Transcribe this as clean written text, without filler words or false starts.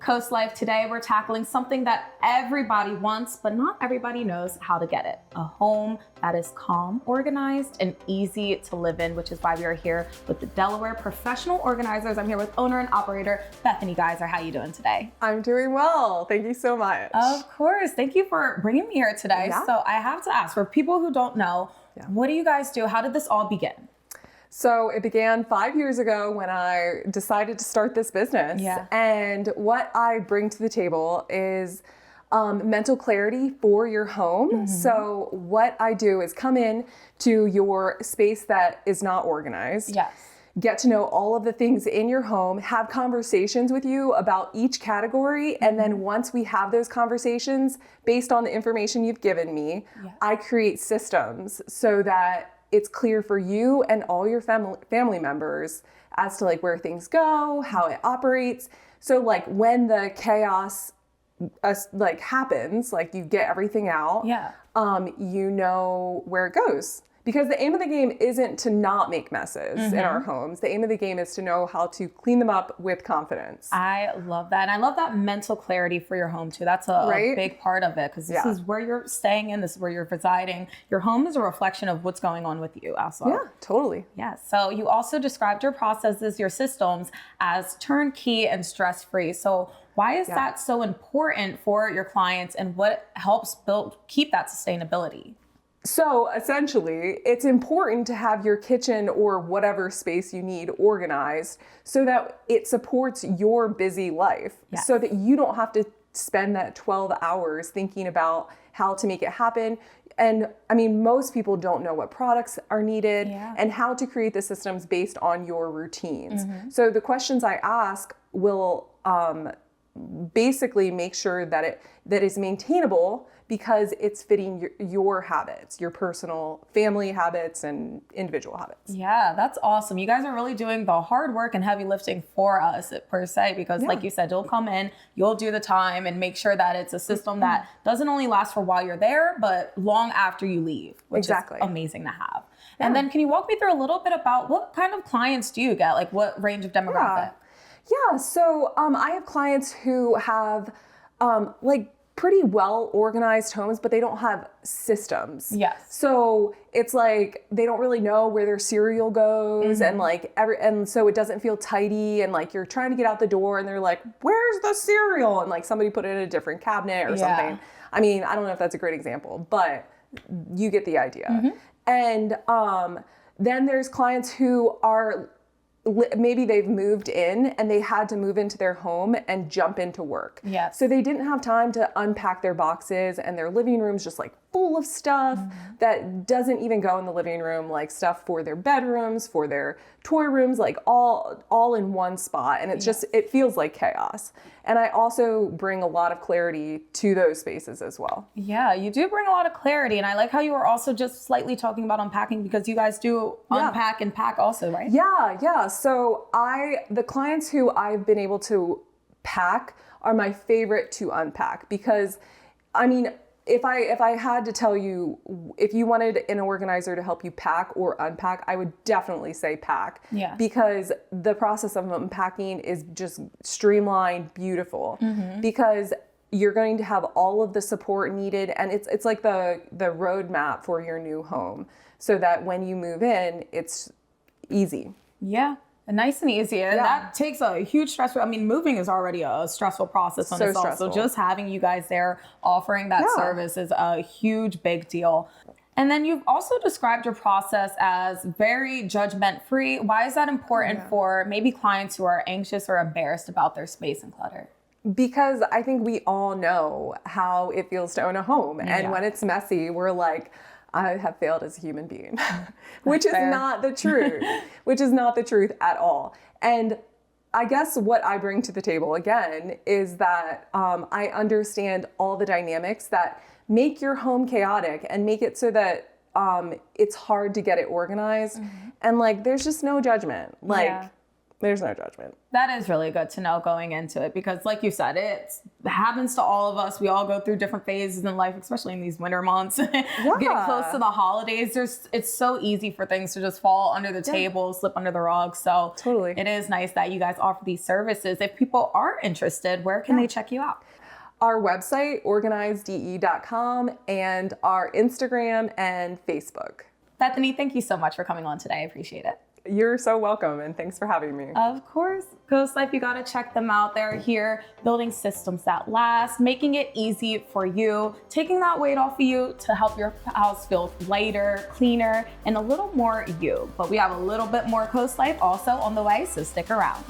CoastLife. Today we're tackling something that everybody wants, but not everybody knows how to get it. A home that is calm, organized, and easy to live in, which is why we are here with the Delaware Professional Organizers. I'm here with owner and operator Bethany Geyser. How are you doing today? I'm doing well. Thank you so much. Of course. Thank you for bringing me here today. Yeah. So I have to ask, for people who don't know, what do you guys do? How did this all begin? So it began 5 years ago when I decided to start this business. Yeah. And what I bring to the table is mental clarity for your home. Mm-hmm. So what I do is come in to your space that is not organized. Yes. Get to know all of the things in your home, have conversations with you about each category. Mm-hmm. And then once we have those conversations based on the information you've given me, I create systems so that it's clear for you and all your family members as to like where things go, how it operates. So like when the chaos like happens, like you get everything out, you know where it goes. Because the aim of the game isn't to not make messes in our homes. The aim of the game is to know how to clean them up with confidence. I love that. And I love that mental clarity for your home too. That's a big part of it, because this is where you're staying in, this is where you're residing. Your home is a reflection of what's going on with you also. Yeah, totally. Yeah. So you also described your processes, your systems as turnkey and stress-free. So why is that so important for your clients, and what helps keep that sustainability? So essentially, it's important to have your kitchen or whatever space you need organized so that it supports your busy life, so that you don't have to spend that 12 hours thinking about how to make it happen. And I mean, most people don't know what products are needed and how to create the systems based on your routines. So the questions I ask will basically make sure that that is maintainable, because it's fitting your habits, your personal family habits and individual habits. Yeah, that's awesome. You guys are really doing the hard work and heavy lifting for us per se, because like you said, you'll come in, you'll do the time and make sure that it's a system that doesn't only last for while you're there, but long after you leave, which is amazing to have. And then can you walk me through a little bit about what kind of clients do you get? Like what range of demographic? Yeah, so I have clients who have like pretty well organized homes, but they don't have systems. Yes. So it's like they don't really know where their cereal goes, and like and so it doesn't feel tidy, and like you're trying to get out the door and they're like, "Where's the cereal?" and like somebody put it in a different cabinet or something. I mean, I don't know if that's a great example, but you get the idea. And then there's clients who are maybe they've moved in and they had to move into their home and jump into work. Yes. So they didn't have time to unpack their boxes, and their living room's just like full of stuff that doesn't even go in the living room, like stuff for their bedrooms, for their toy rooms, like all in one spot. And it's just, it feels like chaos. And I also bring a lot of clarity to those spaces as well. Yeah, you do bring a lot of clarity. And I like how you were also just slightly talking about unpacking, because you guys do unpack and pack also, right? Yeah. So the clients who I've been able to pack are my favorite to unpack, because I mean, if I had to tell you, if you wanted an organizer to help you pack or unpack, I would definitely say pack. Yeah. Because the process of unpacking is just streamlined, beautiful. Because you're going to have all of the support needed, and it's like the roadmap for your new home, so that when you move in, it's easy. Yeah. Nice and easy. And that takes a huge stress. I mean, moving is already a stressful process on itself. So just having you guys there offering that service is a huge, big deal. And then you've also described your process as very judgment-free. Why is that important for maybe clients who are anxious or embarrassed about their space and clutter? Because I think we all know how it feels to own a home. And when it's messy, we're like, I have failed as a human being, which is not the truth, which is not the truth at all. And I guess what I bring to the table again is that I understand all the dynamics that make your home chaotic and make it so that it's hard to get it organized. And like, there's just no judgment. Like, There's no judgment. That is really good to know going into it because like you said, it happens to all of us. We all go through different phases in life, especially in these winter months. Getting close to the holidays, it's so easy for things to just fall under the table, slip under the rug. So totally, it is nice that you guys offer these services. If people are interested, where can they check you out? Our website, organizede.com, and our Instagram and Facebook. Bethany, thank you so much for coming on today. I appreciate it. You're so welcome, and thanks for having me. Of course. CoastLife, you got to check them out. They're here building systems that last, making it easy for you, taking that weight off of you to help your house feel lighter, cleaner, and a little more you. But we have a little bit more CoastLife also on the way, so stick around.